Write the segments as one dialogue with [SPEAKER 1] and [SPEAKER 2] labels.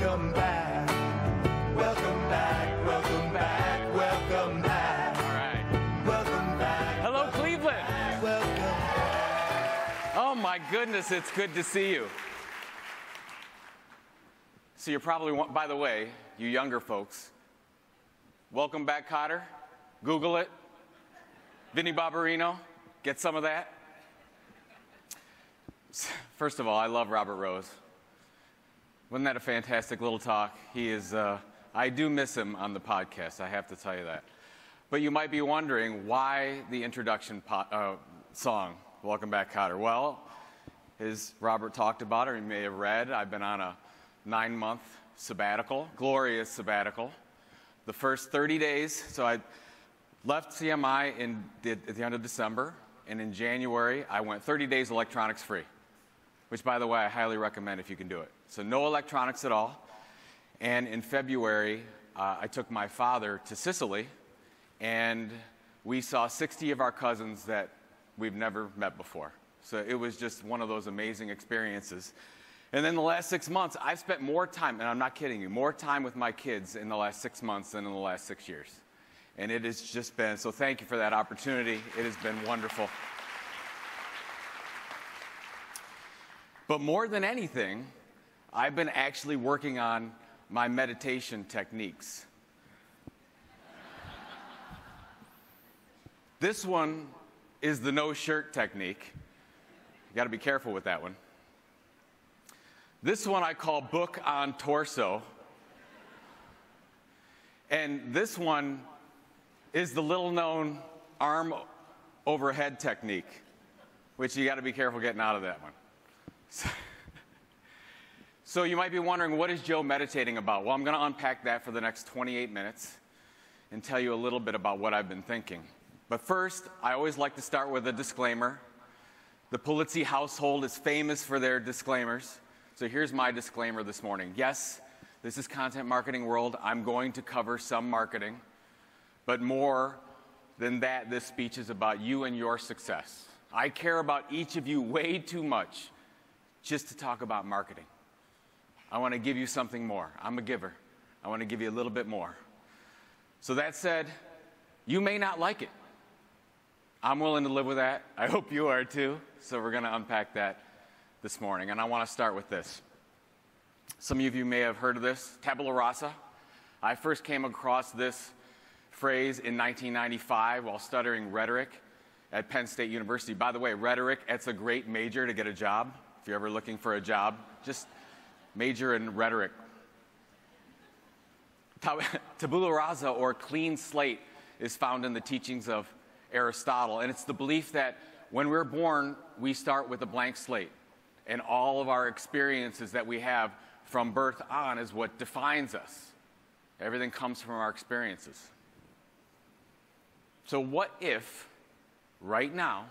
[SPEAKER 1] welcome back. Welcome back, welcome back, welcome back.
[SPEAKER 2] All right.
[SPEAKER 1] Welcome back.
[SPEAKER 2] Hello, Cleveland.
[SPEAKER 1] Welcome back.
[SPEAKER 2] Oh, my goodness, it's good to see you. So you're probably, by the way, you younger folks, welcome back, Cotter. Google it. Vinnie Barbarino, get some of that. First of all, I love Robert Rose. Wasn't that a fantastic little talk? He is, I do miss him on the podcast, I have to tell you that. But you might be wondering why the introduction song, Welcome Back, Cotter. Well, as Robert talked about, or you may have read, I've been on a 9-month sabbatical, glorious sabbatical. The first 30 days, so I left CMI at the end of December, and in January, I went 30 days electronics free, which, by the way, I highly recommend if you can do it. So no electronics at all. And in February, I took my father to Sicily, and we saw 60 of our cousins that we've never met before. So it was just one of those amazing experiences. And then the last 6 months, I've spent more time, and I'm not kidding you, more time with my kids in the last 6 months than in the last 6 years. And it has just been, so thank you for that opportunity. It has been wonderful. But more than anything, I've been actually working on my meditation techniques. This one is the no shirt technique. You got to be careful with that one. This one I call book on torso. And this one is the little known arm overhead technique, which you got to be careful getting out of that one. So you might be wondering, what is Joe meditating about? Well, I'm going to unpack that for the next 28 minutes and tell you a little bit about what I've been thinking. But first, I always like to start with a disclaimer. The Pulizzi household is famous for their disclaimers. So here's my disclaimer this morning. Yes, this is Content Marketing World. I'm going to cover some marketing. But more than that, this speech is about you and your success. I care about each of you way too much just to talk about marketing. I want to give you something more. I'm a giver. I want to give you a little bit more. So that said, you may not like it. I'm willing to live with that. I hope you are too. So we're going to unpack that this morning. And I want to start with this. Some of you may have heard of this, tabula rasa. I first came across this phrase in 1995 while studying rhetoric at Penn State University. By the way, rhetoric, it's a great major to get a job. If you're ever looking for a job, just major in rhetoric. Tabula rasa, or clean slate, is found in the teachings of Aristotle. And it's the belief that when we're born, we start with a blank slate. And all of our experiences that we have from birth on is what defines us. Everything comes from our experiences. So what if, right now,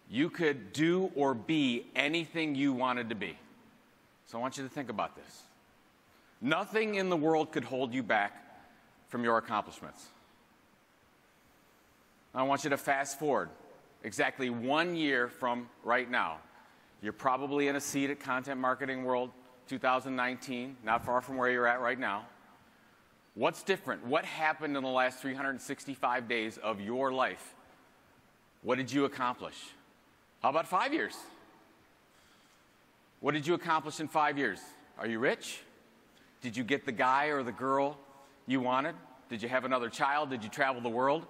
[SPEAKER 2] you could do or be anything you wanted to be? So I want you to think about this. Nothing in the world could hold you back from your accomplishments. I want you to fast forward exactly 1 year from right now. You're probably in a seat at Content Marketing World 2019, not far from where you're at right now. What's different? What happened in the last 365 days of your life? What did you accomplish? How about 5 years? What did you accomplish in 5 years? Are you rich? Did you get the guy or the girl you wanted? Did you have another child? Did you travel the world?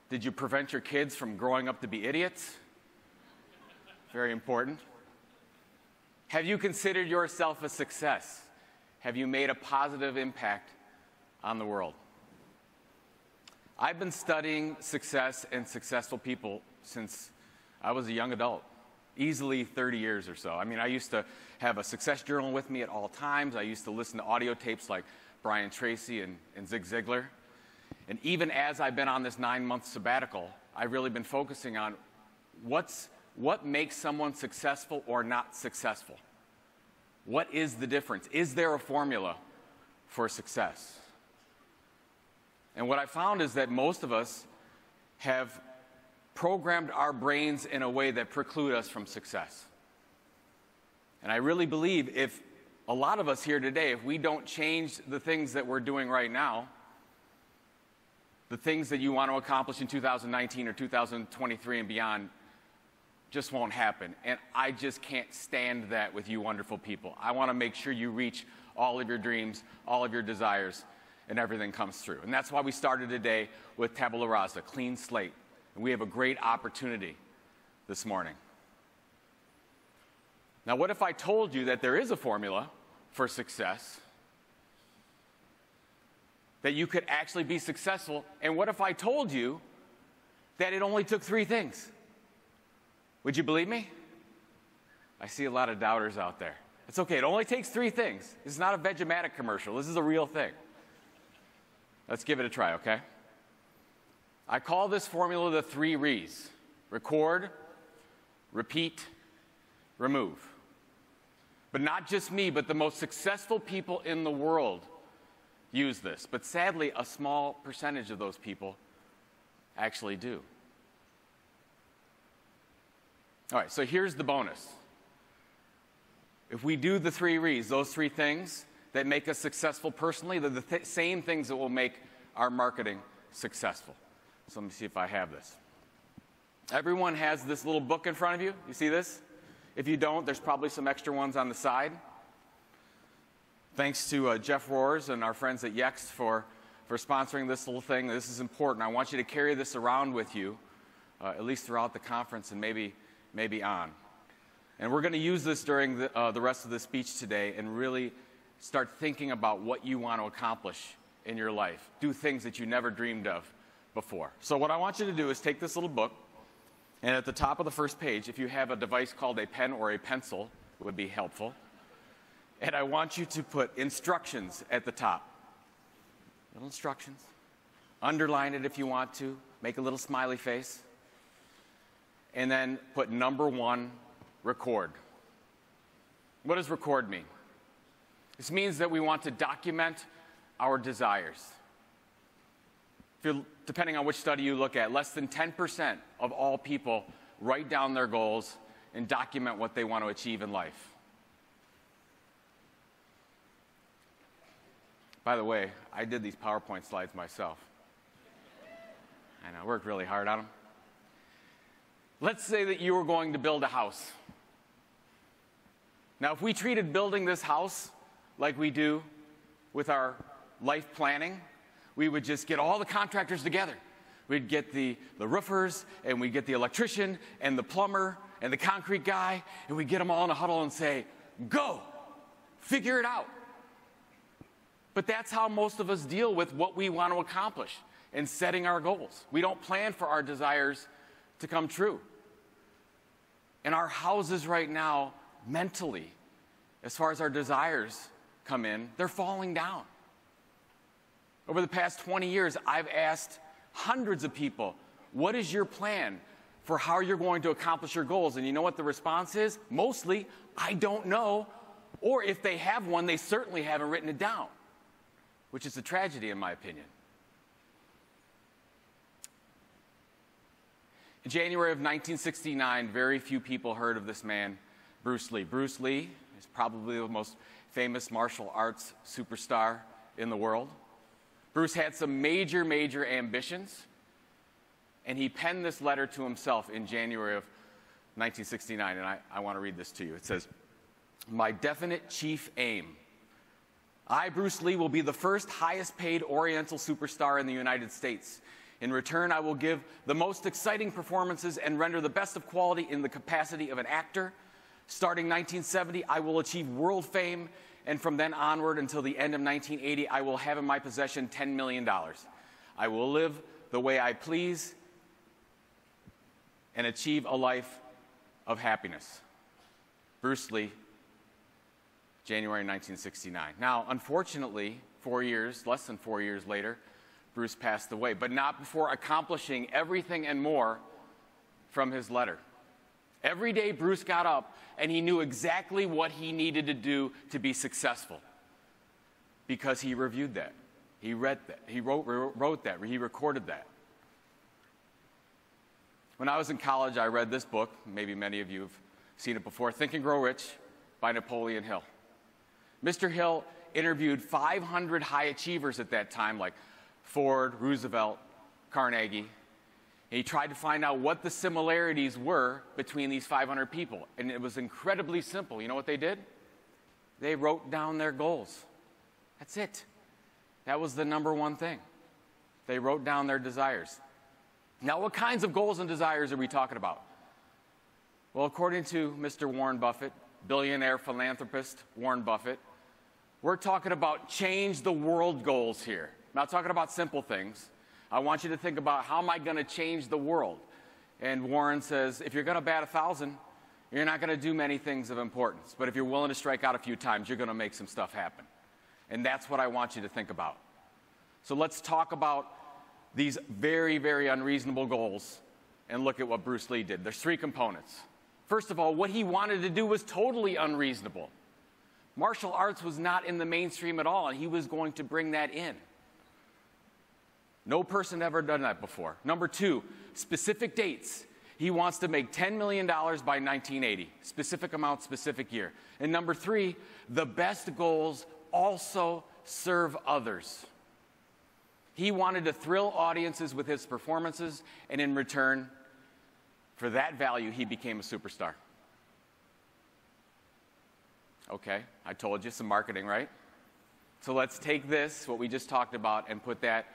[SPEAKER 2] Did you prevent your kids from growing up to be idiots? Very important. Have you considered yourself a success? Have you made a positive impact on the world? I've been studying success and successful people since I was a young adult, easily 30 years or so. I mean, I used to have a success journal with me at all times. I used to listen to audio tapes like Brian Tracy and Zig Ziglar. And even as I've been on this 9-month sabbatical, I've really been focusing on what makes someone successful or not successful. What is the difference? Is there a formula for success? And what I found is that most of us have programmed our brains in a way that preclude us from success. And I really believe if a lot of us here today, if we don't change the things that we're doing right now, the things that you want to accomplish in 2019 or 2023 and beyond just won't happen. And I just can't stand that with you wonderful people. I want to make sure you reach all of your dreams, all of your desires, and everything comes through. And that's why we started today with Tabula Rasa, clean slate. And we have a great opportunity this morning. Now, what if I told you that there is a formula for success, that you could actually be successful? And what if I told you that it only took 3 things? Would you believe me? I see a lot of doubters out there. It's okay. It only takes 3 things. This is not a Vegematic commercial. This is a real thing. Let's give it a try, okay? I call this formula the 3 Res. Record, repeat, remove. But not just me, but the most successful people in the world use this. But sadly, a small percentage of those people actually do. All right, so here's the bonus. If we do the 3 Res, those 3 things that make us successful personally, they're the same things that will make our marketing successful. So let me see if I have this. Everyone has this little book in front of you. You see this? If you don't, there's probably some extra ones on the side. Thanks to Jeff Roars and our friends at Yext for sponsoring this little thing. This is important. I want you to carry this around with you, at least throughout the conference and maybe on. And we're going to use this during the rest of the speech today and really start thinking about what you want to accomplish in your life. Do things that you never dreamed of before. So what I want you to do is take this little book, and at the top of the first page, if you have a device called a pen or a pencil, it would be helpful. And I want you to put instructions at the top. Little instructions. Underline it if you want to. Make a little smiley face. And then put number 1, record. What does record mean? This means that we want to document our desires. Depending on which study you look at, less than 10% of all people write down their goals and document what they want to achieve in life. By the way, I did these PowerPoint slides myself. I know, I worked really hard on them. Let's say that you were going to build a house. Now, if we treated building this house like we do with our life planning, we would just get all the contractors together. We'd get the roofers, and we'd get the electrician, and the plumber, and the concrete guy, and we'd get them all in a huddle and say, go, figure it out. But that's how most of us deal with what we want to accomplish and setting our goals. We don't plan for our desires to come true. And our houses right now, mentally, as far as our desires come in, they're falling down. Over the past 20 years, I've asked hundreds of people, what is your plan for how you're going to accomplish your goals? And you know what the response is? Mostly, I don't know. Or if they have one, they certainly haven't written it down, which is a tragedy in my opinion. In January of 1969, very few people heard of this man, Bruce Lee. Bruce Lee is probably the most famous martial arts superstar in the world. Bruce had some major ambitions, and he penned this letter to himself in January of 1969, and I want to read this to you. It says, "My definite chief aim. I, Bruce Lee, will be the first highest-paid Oriental superstar in the United States. In return, I will give the most exciting performances and render the best of quality in the capacity of an actor. Starting 1970, I will achieve world fame, and from then onward until the end of 1980, I will have in my possession $10 million. I will live the way I please and achieve a life of happiness." Bruce Lee, January 1969. Now, unfortunately, less than 4 years later, Bruce passed away, but not before accomplishing everything and more from his letter. Every day, Bruce got up, and he knew exactly what he needed to do to be successful because he reviewed that. He read that. He wrote that. He recorded that. When I was in college, I read this book. Maybe many of you have seen it before, Think and Grow Rich by Napoleon Hill. Mr. Hill interviewed 500 high achievers at that time, like Ford, Roosevelt, Carnegie. And he tried to find out what the similarities were between these 500 people. And it was incredibly simple. You know what they did? They wrote down their goals. That's it. That was the number one thing. They wrote down their desires. Now, what kinds of goals and desires are we talking about? Well, according to Mr. Warren Buffett, billionaire philanthropist Warren Buffett, we're talking about change the world goals here. I'm not talking about simple things. I want you to think about, how am I going to change the world? And Warren says, if you're going to bat 1,000, you're not going to do many things of importance. But if you're willing to strike out a few times, you're going to make some stuff happen. And that's what I want you to think about. So let's talk about these very, very unreasonable goals and look at what Bruce Lee did. There's 3 components. First of all, what he wanted to do was totally unreasonable. Martial arts was not in the mainstream at all, and he was going to bring that in. No person ever done that before. Number 2, specific dates. He wants to make $10 million by 1980. Specific amount, specific year. And number 3, the best goals also serve others. He wanted to thrill audiences with his performances, and in return, for that value, he became a superstar. Okay, I told you, some marketing, right? So let's take this, what we just talked about, and put that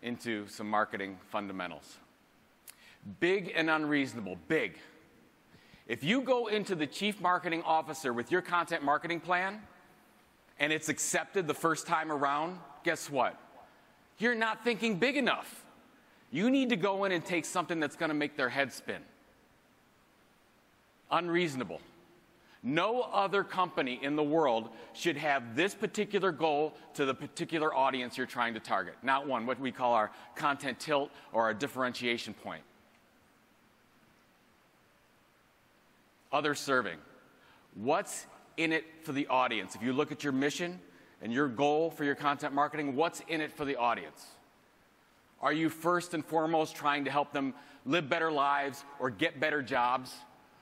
[SPEAKER 2] into some marketing fundamentals. Big and unreasonable, big. If you go into the chief marketing officer with your content marketing plan, and it's accepted the first time around, guess what? You're not thinking big enough. You need to go in and take something that's going to make their head spin. Unreasonable. No other company in the world should have this particular goal to the particular audience you're trying to target. Not one, what we call our content tilt or our differentiation point. Other serving. What's in it for the audience? If you look at your mission and your goal for your content marketing, what's in it for the audience? Are you first and foremost trying to help them live better lives or get better jobs?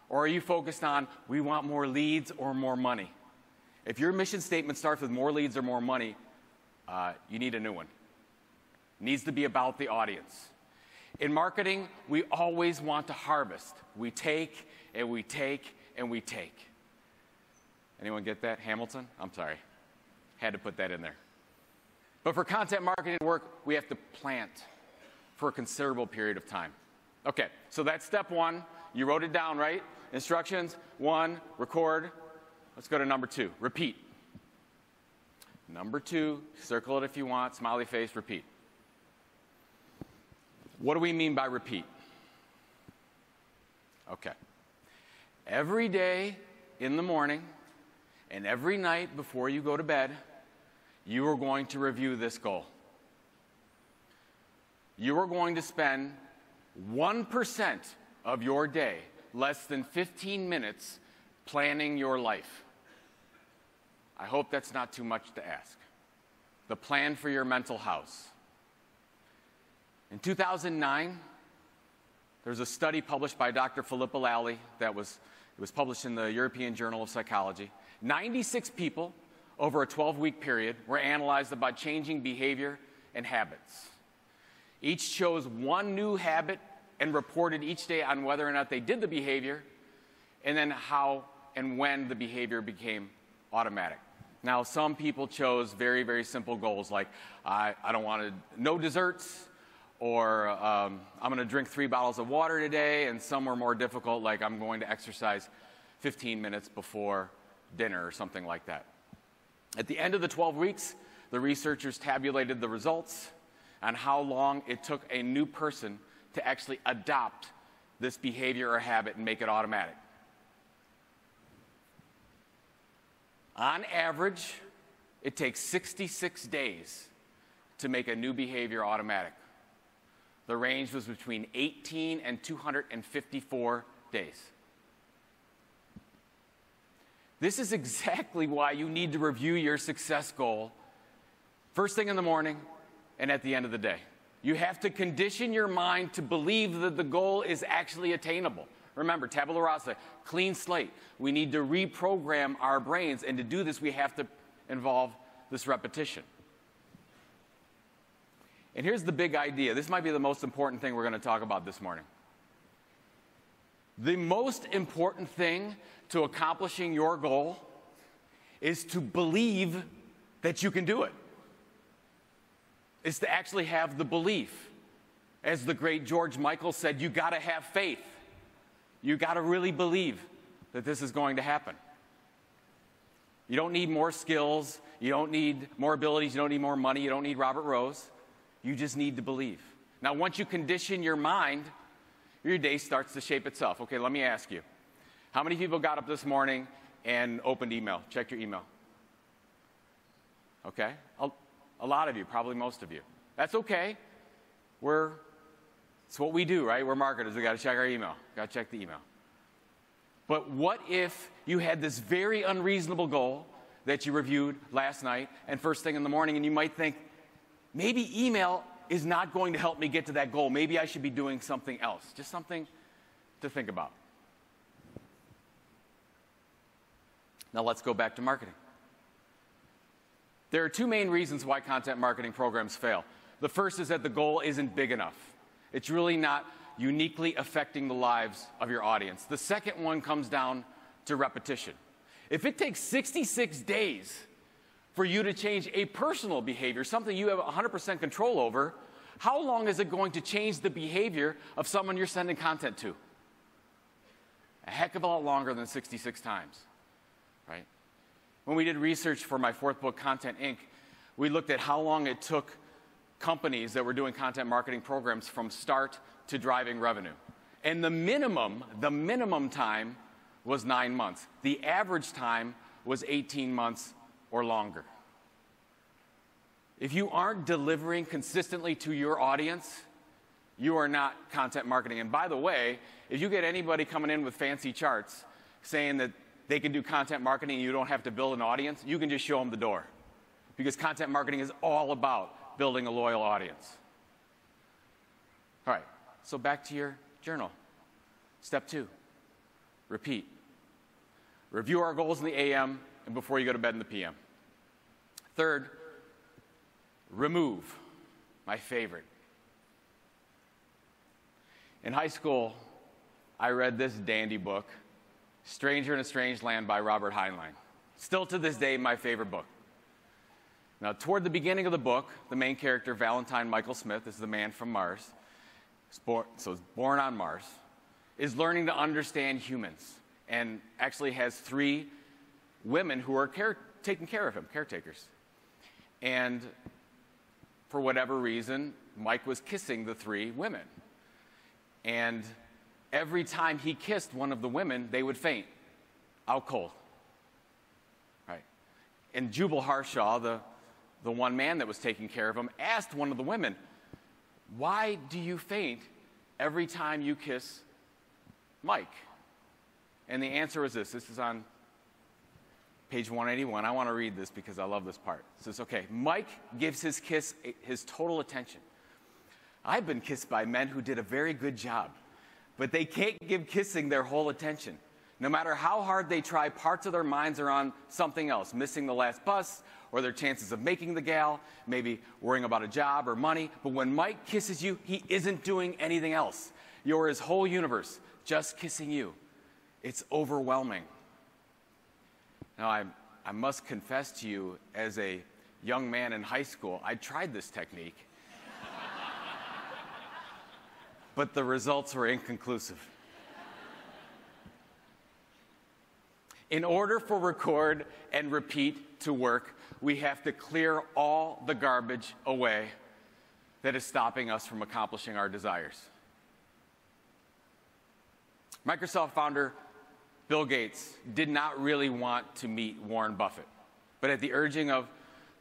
[SPEAKER 2] Or are you focused on, we want more leads or more money? If your mission statement starts with more leads or more money, you need a new one. It needs to be about the audience. In marketing, we always want to harvest. We take and we take and we take. Anyone get that? Hamilton? I'm sorry. Had to put that in there. But for content marketing to work, we have to plant for a considerable period of time. Okay, so that's step 1. You wrote it down, right? Instructions, 1, record. Let's go to number 2, repeat. Number 2, circle it if you want, smiley face, repeat. What do we mean by repeat? Okay. Every day in the morning and every night before you go to bed, you are going to review this goal. You are going to spend 1% of your day, less than 15 minutes, planning your life. I hope that's not too much to ask. The plan for your mental house. In 2009, there's a study published by Dr. Filippo Lally it was published in the European Journal of Psychology. 96 people over a 12-week period were analyzed about changing behavior and habits. Each chose one new habit and reported each day on whether or not they did the behavior, and then how and when the behavior became automatic. Now, some people chose very, very simple goals, like I don't want no desserts, or I'm going to drink 3 bottles of water today, and some were more difficult, like I'm going to exercise 15 minutes before dinner or something like that. At the end of the 12 weeks, the researchers tabulated the results on how long it took a new person to actually adopt this behavior or habit and make it automatic. On average, it takes 66 days to make a new behavior automatic. The range was between 18 and 254 days. This is exactly why you need to review your success goal first thing in the morning and at the end of the day. You have to condition your mind to believe that the goal is actually attainable. Remember, tabula rasa, clean slate. We need to reprogram our brains, and to do this, we have to involve this repetition. And here's the big idea. This might be the most important thing we're going to talk about this morning. The most important thing to accomplishing your goal is to believe that you can do it. Is to actually have the belief. As the great George Michael said, you got to have faith. You got to really believe that this is going to happen. You don't need more skills. You don't need more abilities. You don't need more money. You don't need Robert Rose. You just need to believe. Now, once you condition your mind, your day starts to shape itself. Okay, let me ask you. How many people got up this morning and opened email? Checked your email? Okay? A lot of you, probably most of you. That's okay. It's what we do, right? We're marketers. We got to check our email. Got to check the email. But what if you had this very unreasonable goal that you reviewed last night and first thing in the morning, and you might think, maybe email is not going to help me get to that goal. Maybe I should be doing something else. Just something to think about. Now let's go back to marketing. There are two main reasons why content marketing programs fail. The first is that the goal isn't big enough. It's really not uniquely affecting the lives of your audience. The second one comes down to repetition. If it takes 66 days for you to change a personal behavior, something you have 100% control over, how long is it going to change the behavior of someone you're sending content to? A heck of a lot longer than 66 times, right? When we did research for my fourth book, Content Inc., we looked at how long it took companies that were doing content marketing programs from start to driving revenue. And the minimum time was 9 months. The average time was 18 months or longer. If you aren't delivering consistently to your audience, you are not content marketing. And by the way, if you get anybody coming in with fancy charts saying that they can do content marketing and you don't have to build an audience, you can just show them the door. Because content marketing is all about building a loyal audience. All right, so back to your journal. Step 2, repeat. Review our goals in the AM and before you go to bed in the PM. Third, remove, my favorite. In high school, I read this dandy book, Stranger in a Strange Land by Robert Heinlein. Still to this day, my favorite book. Now, toward the beginning of the book, the main character, Valentine Michael Smith, is the man from Mars, born on Mars, is learning to understand humans and actually has 3 women who are taking care of him, caretakers. And for whatever reason, Mike was kissing the 3 women. And every time he kissed one of the women, they would faint, out cold. Right? And Jubal Harshaw, the one man that was taking care of him, asked one of the women, "Why do you faint every time you kiss Mike?" And the answer was this. This is on page 181. I want to read this because I love this part. It says, okay, Mike gives his kiss his total attention. I've been kissed by men who did a very good job, but they can't give kissing their whole attention. No matter how hard they try, parts of their minds are on something else, missing the last bus, or their chances of making the gal, maybe worrying about a job or money. But when Mike kisses you, he isn't doing anything else. You're his whole universe, just kissing you. It's overwhelming. Now, I must confess to you, as a young man in high school, I tried this technique. But the results were inconclusive. In order for record and repeat to work, we have to clear all the garbage away that is stopping us from accomplishing our desires. Microsoft founder Bill Gates did not really want to meet Warren Buffett. But at the urging of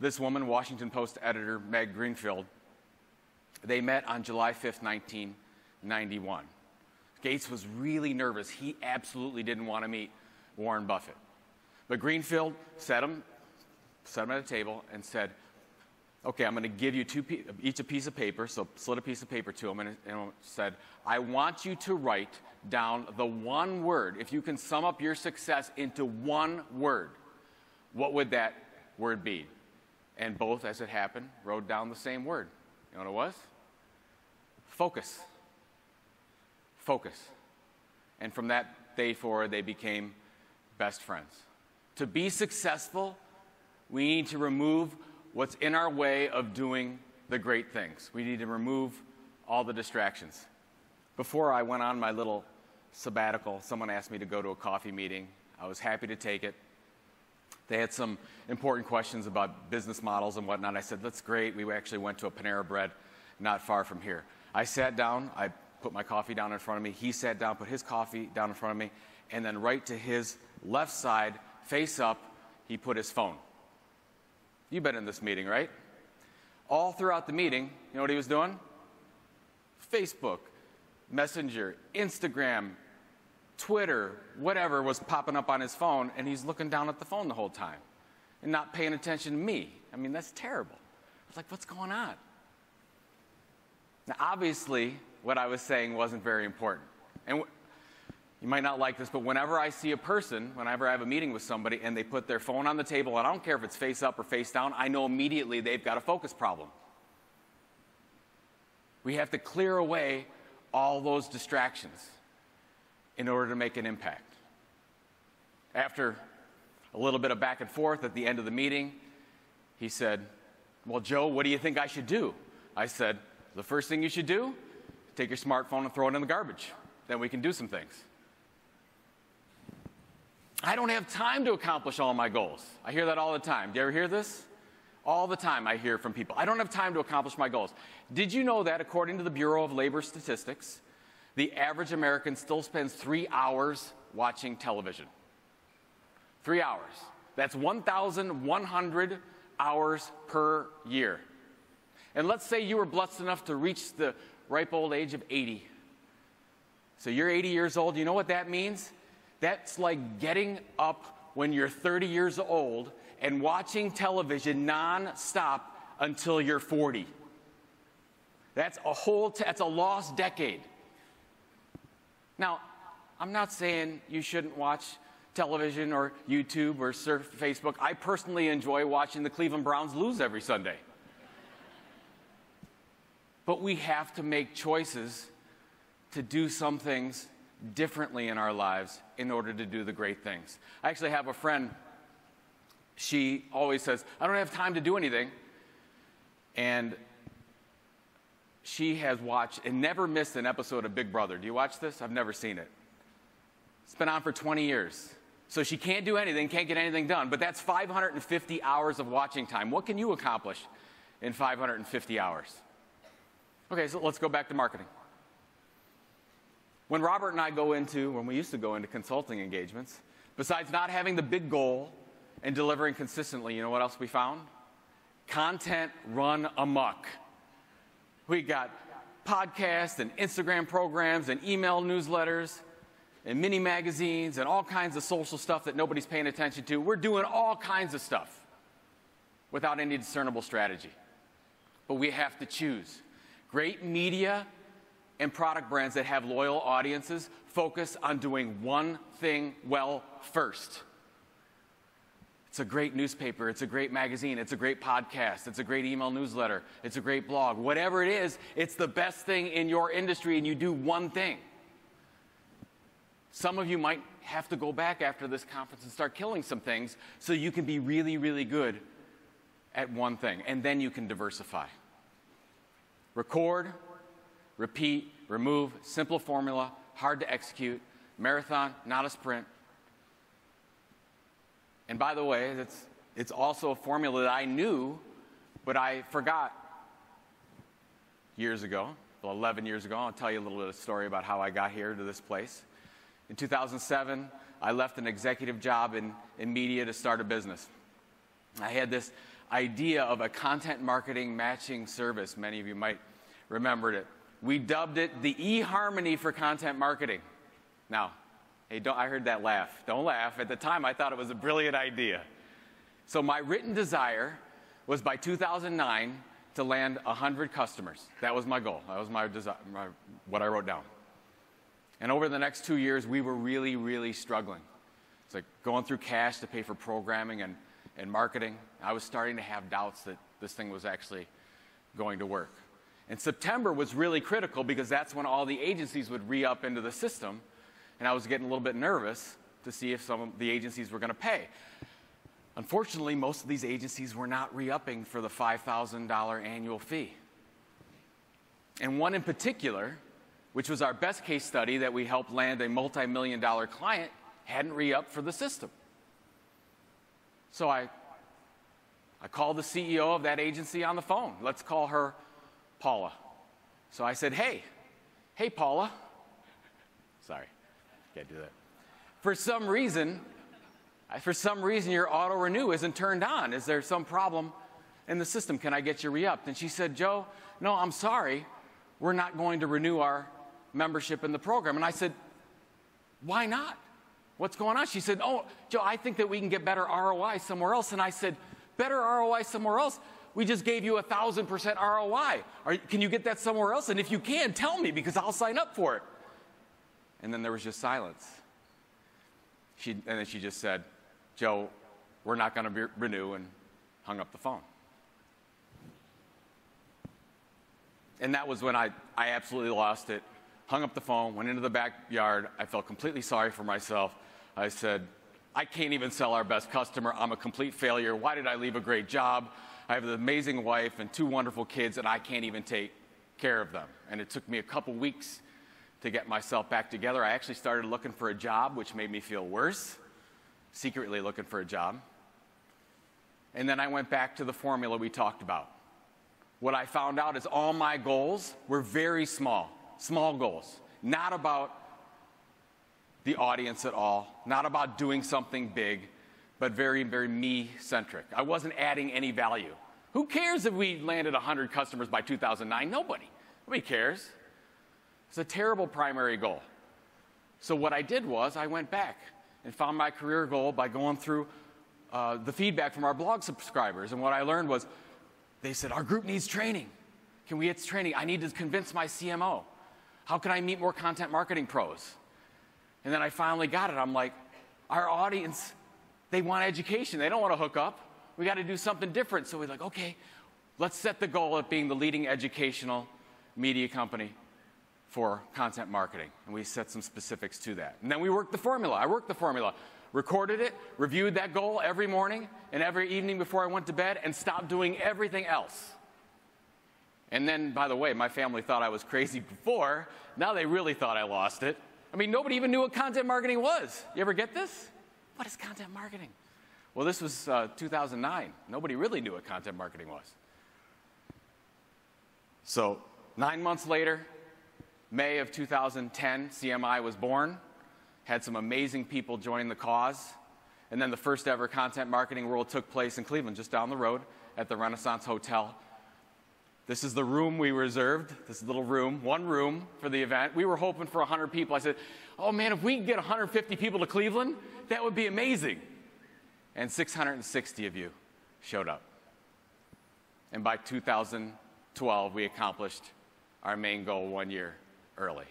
[SPEAKER 2] this woman, Washington Post editor Meg Greenfield, they met on July 5th, 1991. Gates was really nervous. He absolutely didn't want to meet Warren Buffett. But Greenfield set him at a table and said, okay, I'm going to give you each a piece of paper, so slid a piece of paper to him and said, I want you to write down the one word. If you can sum up your success into one word, what would that word be. And both, as it happened, wrote down the same word. You know what it was? Focus. Focus. And from that day forward, they became best friends. To be successful, we need to remove what's in our way of doing the great things. We need to remove all the distractions. Before I went on my little sabbatical, someone asked me to go to a coffee meeting. I was happy to take it. They had some important questions about business models and whatnot. I said, that's great. We actually went to a Panera Bread not far from here. I sat down. I put my coffee down in front of me. He sat down, put his coffee down in front of me. And then right to his left side, face up, he put his phone. You've been in this meeting, right? All throughout the meeting, you know what he was doing? Facebook, Messenger, Instagram, Twitter, whatever was popping up on his phone, and he's looking down at the phone the whole time and not paying attention to me. I mean, that's terrible. I was like, what's going on? Now, obviously, what I was saying wasn't very important. And you might not like this, but whenever I see a person, whenever I have a meeting with somebody, and they put their phone on the table, and I don't care if it's face up or face down, I know immediately they've got a focus problem. We have to clear away all those distractions in order to make an impact. After a little bit of back and forth at the end of the meeting, he said, well, Joe, what do you think I should do? I said, the first thing you should do, take your smartphone and throw it in the garbage. Then we can do some things. I don't have time to accomplish all my goals. I hear that all the time. Do you ever hear this? All the time I hear from people, I don't have time to accomplish my goals. Did you know that according to the Bureau of Labor Statistics, the average American still spends 3 hours watching television? 3 hours. That's 1,100 hours per year. And let's say you were blessed enough to reach the ripe old age of 80. So you're 80 years old. You know what that means? That's like getting up when you're 30 years old and watching television non-stop until you're 40. That's a lost decade. Now, I'm not saying you shouldn't watch television or YouTube or surf Facebook. I personally enjoy watching the Cleveland Browns lose every Sunday. But we have to make choices to do some things differently in our lives in order to do the great things. I actually have a friend, she always says, I don't have time to do anything. And she has watched and never missed an episode of Big Brother. Do you watch this? I've never seen it. It's been on for 20 years. So she can't do anything, can't get anything done. But that's 550 hours of watching time. What can you accomplish in 550 hours? Okay, so let's go back to marketing. When Robert and I when we used to go into consulting engagements, besides not having the big goal and delivering consistently, you know what else we found? Content run amok. We got podcasts and Instagram programs and email newsletters and mini magazines and all kinds of social stuff that nobody's paying attention to. We're doing all kinds of stuff without any discernible strategy. But we have to choose. Great media and product brands that have loyal audiences focus on doing one thing well first. It's a great newspaper, it's a great magazine, it's a great podcast, it's a great email newsletter, it's a great blog. Whatever it is, it's the best thing in your industry, and you do one thing. Some of you might have to go back after this conference and start killing some things so you can be really, really good at one thing, and then you can diversify. Record, repeat, remove, simple formula, hard to execute, marathon, not a sprint. And by the way, it's also a formula that I knew, but I forgot years ago, 11 years ago. I'll tell you a little bit of a story about how I got here to this place. In 2007, I left an executive job in media to start a business. I had this idea of a content marketing matching service. Many of you might remember it. We dubbed it the eHarmony for content marketing. Now, hey, I heard that laugh. Don't laugh. At the time, I thought it was a brilliant idea. So my written desire was by 2009 to land 100 customers. That was my goal. That was my desire, what I wrote down. And over the next 2 years, we were really, really struggling. It's like going through cash to pay for programming and marketing. I was starting to have doubts that this thing was actually going to work. And September was really critical because that's when all the agencies would re-up into the system, and I was getting a little bit nervous to see if some of the agencies were going to pay. Unfortunately, most of these agencies were not re-upping for the $5,000 annual fee. And one in particular, which was our best case study that we helped land a multi-million-dollar client, hadn't re-upped for the system. So I called the CEO of that agency on the phone. Let's call her Paula. So I said, hey Paula. Sorry, can't do that. For some reason, your auto renew isn't turned on. Is there some problem in the system? Can I get you re-upped? And she said, Joe, no, I'm sorry. We're not going to renew our membership in the program. And I said, why not? What's going on? She said, oh, Joe, I think that we can get better ROI somewhere else. And I said, better ROI somewhere else? We just gave you 1,000% ROI. Can you get that somewhere else? And if you can, tell me, because I'll sign up for it. And then there was just silence. And then she just said, Joe, we're not going to renew, and hung up the phone. And that was when I absolutely lost it. Hung up the phone, went into the backyard. I felt completely sorry for myself. I said, I can't even sell our best customer. I'm a complete failure. Why did I leave a great job? I have an amazing wife and 2 wonderful kids, and I can't even take care of them. And it took me a couple weeks to get myself back together. I actually started looking for a job, which made me feel worse, secretly looking for a job. And then I went back to the formula we talked about. What I found out is all my goals were very small goals, not about the audience at all, not about doing something big, but very, very me-centric. I wasn't adding any value. Who cares if we landed 100 customers by 2009? Nobody cares. It's a terrible primary goal. So what I did was I went back and found my career goal by going through the feedback from our blog subscribers. And what I learned was they said, our group needs training. Can we get training? I need to convince my CMO. How can I meet more content marketing pros? And then I finally got it. I'm like, our audience, they want education. They don't want to hook up. We got to do something different. So we're like, okay, let's set the goal of being the leading educational media company for content marketing. And we set some specifics to that. And then we worked the formula. I worked the formula, recorded it, reviewed that goal every morning and every evening before I went to bed, and stopped doing everything else. And then, by the way, my family thought I was crazy before. Now they really thought I lost it. I mean, nobody even knew what content marketing was. You ever get this? What is content marketing? Well, this was 2009. Nobody really knew what content marketing was. So 9 months later, May of 2010, CMI was born. Had some amazing people join the cause. And then the first ever Content Marketing World took place in Cleveland, just down the road at the Renaissance Hotel. This is the room we reserved, this little room, one room for the event. We were hoping for 100 people. I said, oh man, if we could get 150 people to Cleveland, that would be amazing. And 660 of you showed up. And by 2012, we accomplished our main goal 1 year early.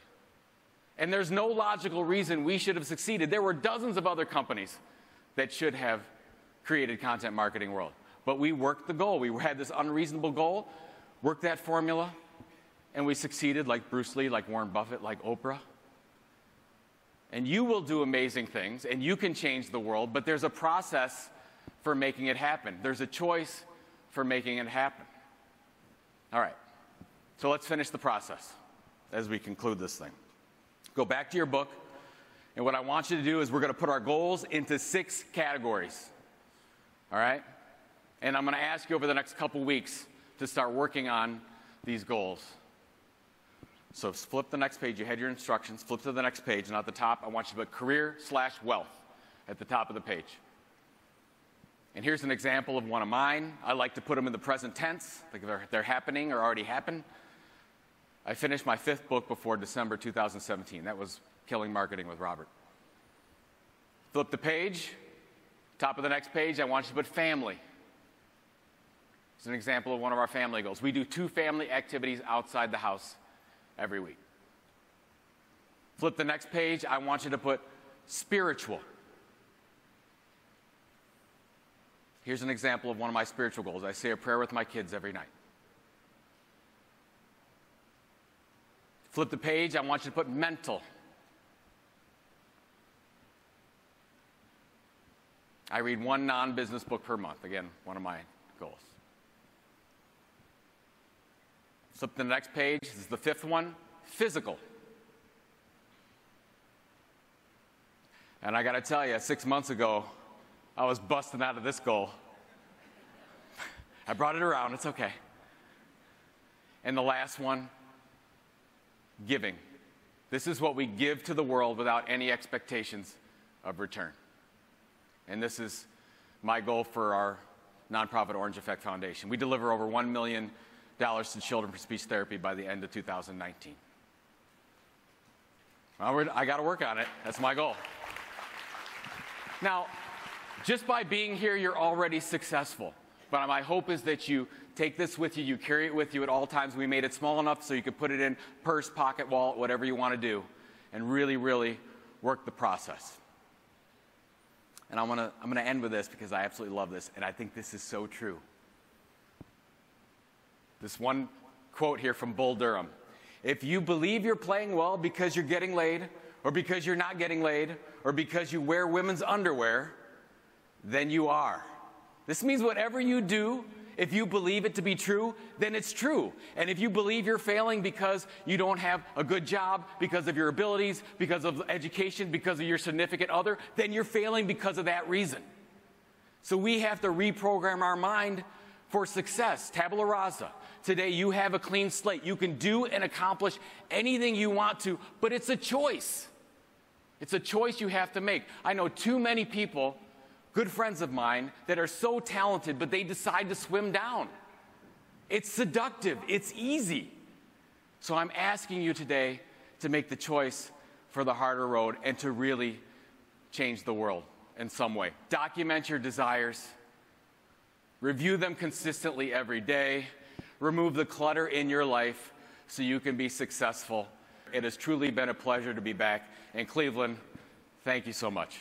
[SPEAKER 2] And there's no logical reason we should have succeeded. There were dozens of other companies that should have created Content Marketing World. But we worked the goal. We had this unreasonable goal, worked that formula, and we succeeded like Bruce Lee, like Warren Buffett, like Oprah. And you will do amazing things, and you can change the world, but there's a process for making it happen. There's a choice for making it happen. All right, so let's finish the process as we conclude this thing. Go back to your book, and what I want you to do is we're going to put our goals into 6 categories. All right? And I'm going to ask you over the next couple weeks to start working on these goals. So flip the next page. You had your instructions. Flip to the next page, and at the top, I want you to put career/wealth at the top of the page. And here's an example of one of mine. I like to put them in the present tense, like they're happening or already happened. I finished my 5th book before December 2017. That was Killing Marketing with Robert. Flip the page. Top of the next page, I want you to put family. It's an example of one of our family goals. We do 2 family activities outside the house every week. Flip the next page, I want you to put spiritual. Here's an example of one of my spiritual goals. I say a prayer with my kids every night. Flip the page, I want you to put mental. I read one non-business book per month. Again, one of my goals. Flip to the next page. This is the fifth one. Physical. And I got to tell you, 6 months ago, I was busting out of this goal. I brought it around. It's okay. And the last one, giving. This is what we give to the world without any expectations of return. And this is my goal for our nonprofit Orange Effect Foundation. We deliver over $1 million to children for speech therapy by the end of 2019. Well, I got to work on it. That's my goal. Now, just by being here, you're already successful. But my hope is that you take this with you, you carry it with you at all times. We made it small enough so you could put it in purse, pocket, wallet, whatever you want to do, and really, really work the process. And I'm gonna end with this because I absolutely love this, and I think this is so true. This one quote here from Bull Durham. If you believe you're playing well because you're getting laid, or because you're not getting laid, or because you wear women's underwear, then you are. This means whatever you do, if you believe it to be true, then it's true. And if you believe you're failing because you don't have a good job, because of your abilities, because of education, because of your significant other, then you're failing because of that reason. So we have to reprogram our mind for success. Tabula rasa. Today you have a clean slate. You can do and accomplish anything you want to, but it's a choice. It's a choice you have to make. I know too many people, good friends of mine, that are so talented, but they decide to swim down. It's seductive. It's easy. So I'm asking you today to make the choice for the harder road and to really change the world in some way. Document your desires. Review them consistently every day. Remove the clutter in your life so you can be successful. It has truly been a pleasure to be back in Cleveland. Thank you so much.